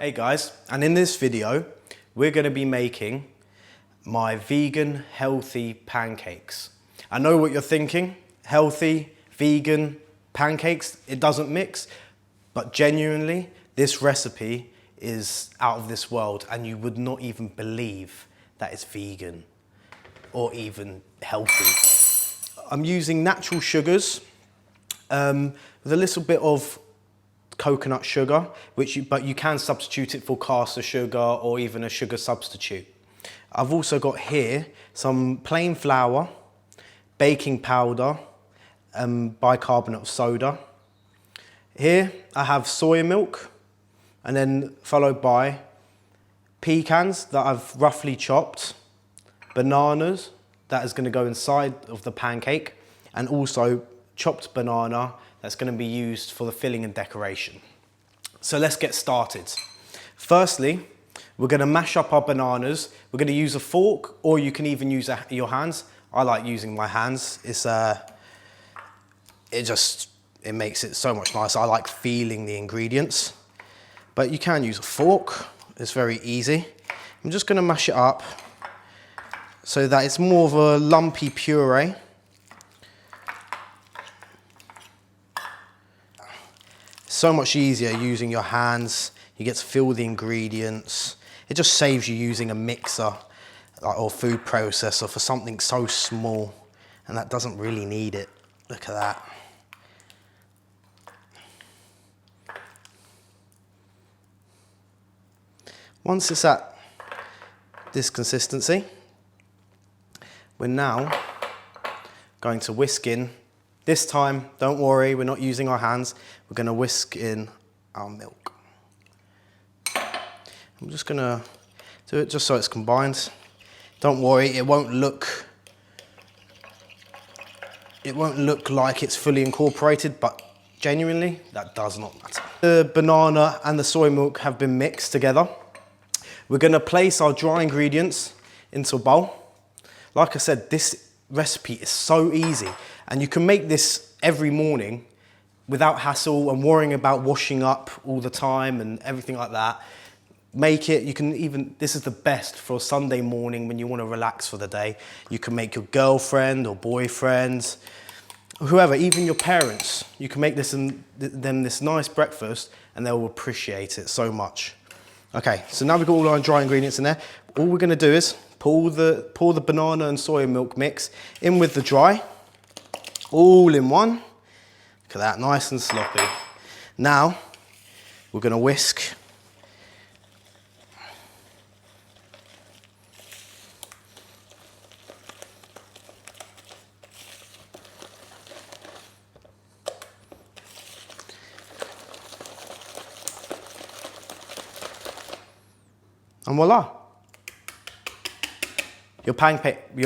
Hey guys, and in this video, we're going to be making my vegan healthy pancakes. I know what you're thinking, healthy, vegan, pancakes, it doesn't mix, but genuinely, this recipe is out of this world and you would not even believe that it's vegan or even healthy. I'm using natural sugars with a little bit of coconut sugar, but you can substitute it for castor sugar or even a sugar substitute. I've also got here some plain flour, baking powder, bicarbonate of soda. Here I have soya milk, and then followed by pecans that I've roughly chopped, bananas that is going to go inside of the pancake, and also chopped banana that's going to be used for the filling and decoration. So let's get started. Firstly, we're going to mash up our bananas. We're going to use a fork, or you can even use your hands. I like using my hands. It makes it so much nicer. I like feeling the ingredients, but you can use a fork. It's very easy. I'm just going to mash it up so that it's more of a lumpy puree. So much easier using your hands. You get to feel the ingredients. It just saves you using a mixer or food processor for something so small, and that doesn't really need it. Look at that. Once it's at this consistency, we're now going to whisk in. This time, don't worry, we're not using our hands. We're going to whisk in our milk. I'm just going to do it just so it's combined. Don't worry, it won't look like it's fully incorporated, but genuinely, that does not matter. The banana and the soy milk have been mixed together. We're going to place our dry ingredients into a bowl. Like I said, this recipe is so easy, and you can make this every morning without hassle and worrying about washing up all the time and everything like that. Make it, this is the best for a Sunday morning when you want to relax for the day. You can make your girlfriend or boyfriend, whoever, even your parents. You can make them this nice breakfast and they'll appreciate it so much. Okay, so now we've got all our dry ingredients in there. All we're going to do is pour the banana and soy milk mix in with the dry, all in one. Look at that, nice and sloppy. Now, we're going to whisk. And voila. Your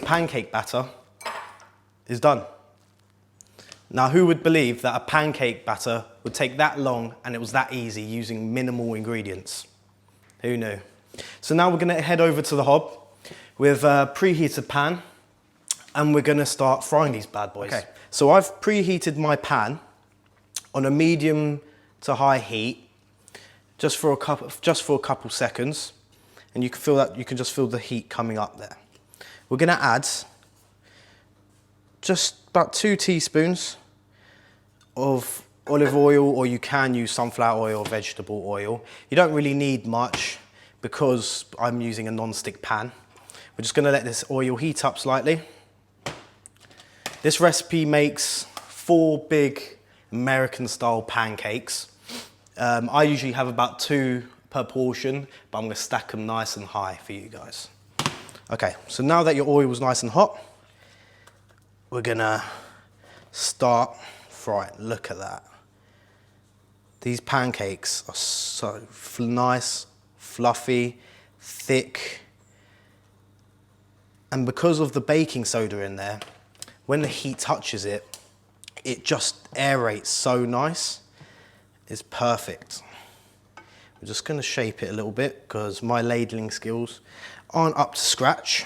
pancake batter is done. Now, who would believe that a pancake batter would take that long and it was that easy using minimal ingredients? Who knew? So now we're going to head over to the hob with a preheated pan, and we're going to start frying these bad boys. Okay, so I've preheated my pan on a medium to high heat just for a couple seconds, and you can just feel the heat coming up there. We're going to add just about 2 teaspoons of olive oil, or you can use sunflower oil or vegetable oil. You don't really need much because I'm using a non-stick pan. We're just going to let this oil heat up slightly. This recipe makes 4 big American-style pancakes. I usually have about 2 per portion, but I'm going to stack them nice and high for you guys. Okay, so now that your oil is nice and hot, we're gonna start frying. Look at that. These pancakes are so nice, fluffy, thick. And because of the baking soda in there, when the heat touches it, it just aerates so nice. It's perfect. We're just gonna shape it a little bit because my ladling skills aren't up to scratch.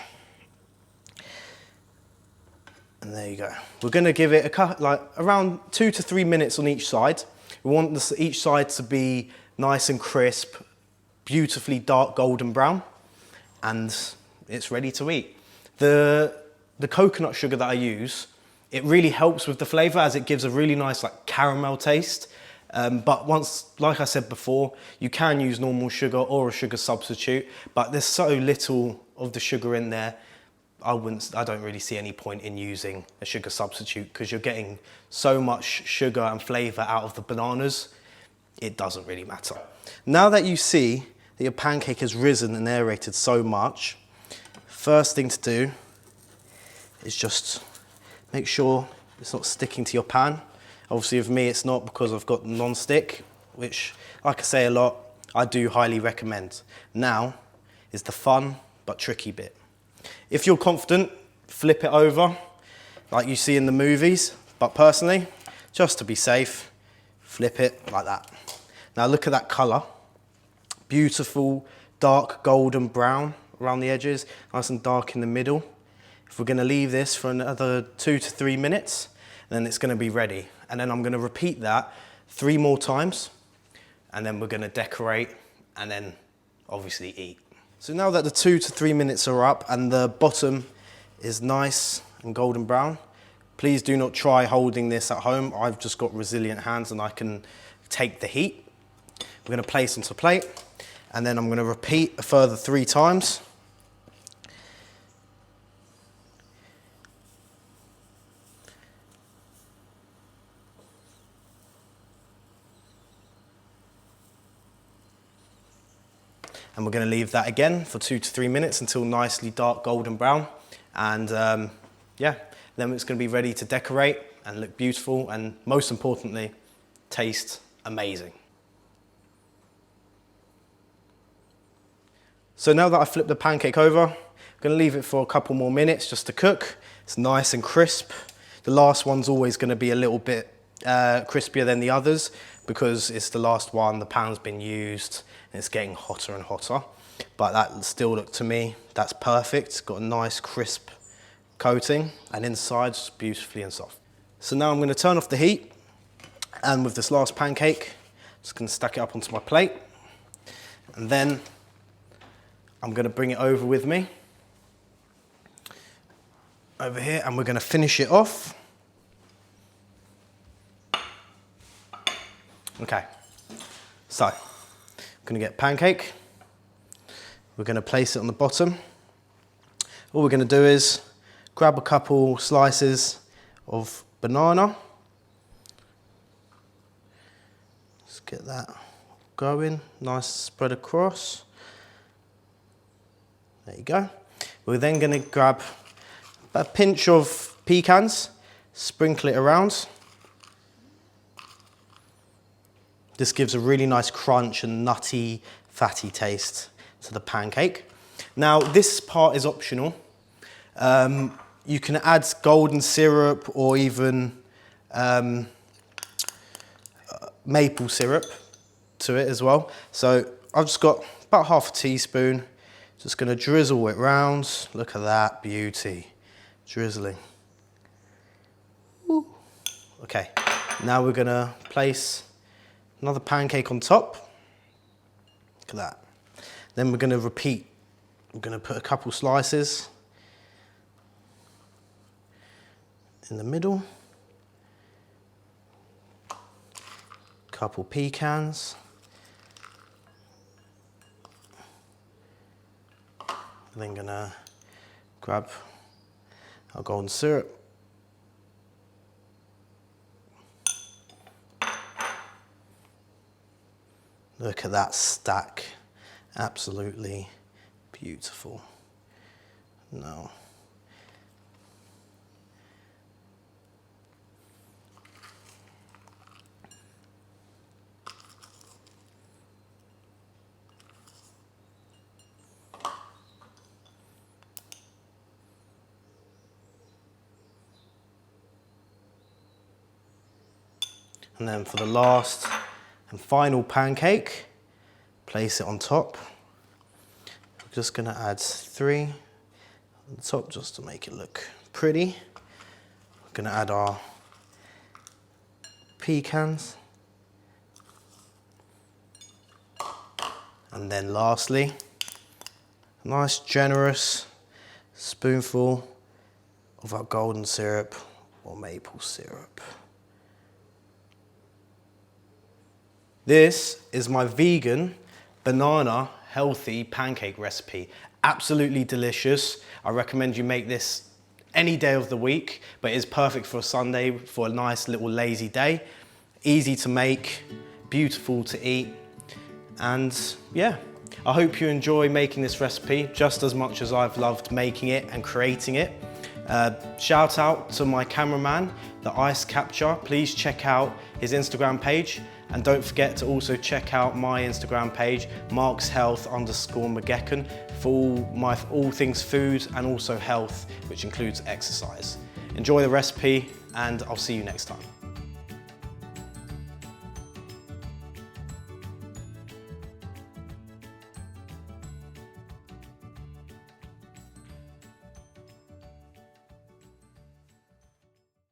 And there you go. We're going to give it around 2 to 3 minutes on each side. We want each side to be nice and crisp, beautifully dark golden brown, and it's ready to eat. The coconut sugar that I use, it really helps with the flavour, as it gives a really nice like caramel taste. But once, like I said before, you can use normal sugar or a sugar substitute, but there's so little of the sugar in there, I don't really see any point in using a sugar substitute, because you're getting so much sugar and flavour out of the bananas, it doesn't really matter. Now that you see that your pancake has risen and aerated so much, first thing to do is just make sure it's not sticking to your pan. Obviously with me it's not, because I've got non-stick, which, like I say a lot, I do highly recommend. Now is the fun but tricky bit. If you're confident, flip it over like you see in the movies, but personally, just to be safe, flip it like that. Now look at that colour, beautiful dark golden brown around the edges, nice and dark in the middle. If we're going to leave this for another 2 to 3 minutes, then it's going to be ready. And then I'm going to repeat that 3 more times, and then we're going to decorate and then obviously eat. So now that the 2 to 3 minutes are up and the bottom is nice and golden brown, please do not try holding this at home. I've just got resilient hands and I can take the heat. We're going to place onto a plate, and then I'm going to repeat a further 3 times. And we're going to leave that again for 2 to 3 minutes until nicely dark golden brown. And yeah, then it's going to be ready to decorate and look beautiful, and most importantly, taste amazing. So now that I've flipped the pancake over, I'm going to leave it for a couple more minutes just to cook. It's nice and crisp. The last one's always going to be a little bit crispier than the others, because it's the last one, the pan's been used, and it's getting hotter and hotter. But that still, look, to me, that's perfect. It's got a nice crisp coating, and inside it's beautifully and soft. So now I'm going to turn off the heat, and with this last pancake, just going to stack it up onto my plate, and then I'm going to bring it over with me, over here, and we're going to finish it off. Okay, so I'm going to get pancake. We're going to place it on the bottom. All we're going to do is grab a couple slices of banana. Let's get that going, nice spread across. There you go. We're then going to grab a pinch of pecans, sprinkle it around. This gives a really nice crunch and nutty, fatty taste to the pancake. Now, this part is optional. You can add golden syrup or even maple syrup to it as well. So I've just got about half a teaspoon. Just going to drizzle it round. Look at that beauty, drizzling. Ooh. Okay, now we're going to place another pancake on top. Look at that. Then we're going to repeat. We're going to put a couple slices in the middle. Couple pecans. Then going to grab our golden syrup. Look at that stack, absolutely beautiful. Now, and then for the last and final pancake, place it on top. We're just going to add 3 on the top just to make it look pretty. We're going to add our pecans. And then lastly, a nice generous spoonful of our golden syrup or maple syrup. This is my vegan banana healthy pancake recipe. Absolutely delicious. I recommend you make this any day of the week, but it's perfect for a Sunday, for a nice little lazy day. Easy to make, beautiful to eat, and yeah, I hope you enjoy making this recipe just as much as I've loved making it and creating it. Shout out to my cameraman, the Ice Capture. Please check out his Instagram page, and don't forget to also check out my Instagram page, markshealth_mcgecken, for all things food and also health, which includes exercise. Enjoy the recipe, and I'll see you next time.